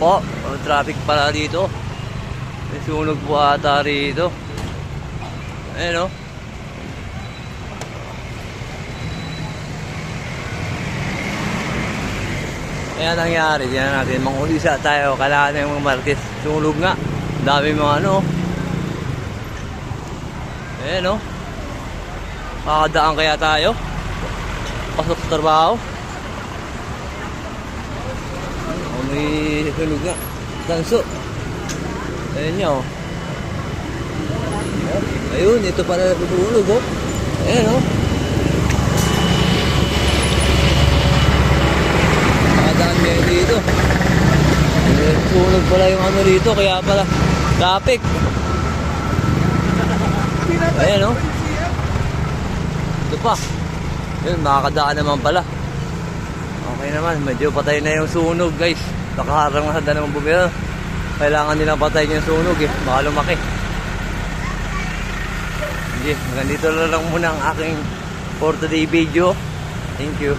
po, traffic pala dito. May sunog po ata rito. Ayan o. Kaya nangyari, yan natin, mangulisa tayo. Kailangan na yung mga Marquez. Sunog nga. Dami mga ano. Ayan o. Kakadaan kaya tayo. Pasok sa trabaho. May sunog nga. Tanso. Ayan niya o. Ayun, ito pala natutulog o. Ayan o. Nakadaan ngayon dito. Sunog pala yung ano dito, kaya pala traffic. Ayan o. Ito pa. Yun, makakadaan naman pala. Okay naman, medyo patay na yung sunog guys. Nakaharang na sa dalawang bumira. Kailangan nilang patayin yung sunog eh. Baka lumaki. Sige, hanggang dito lang muna ang aking for today video. Thank you.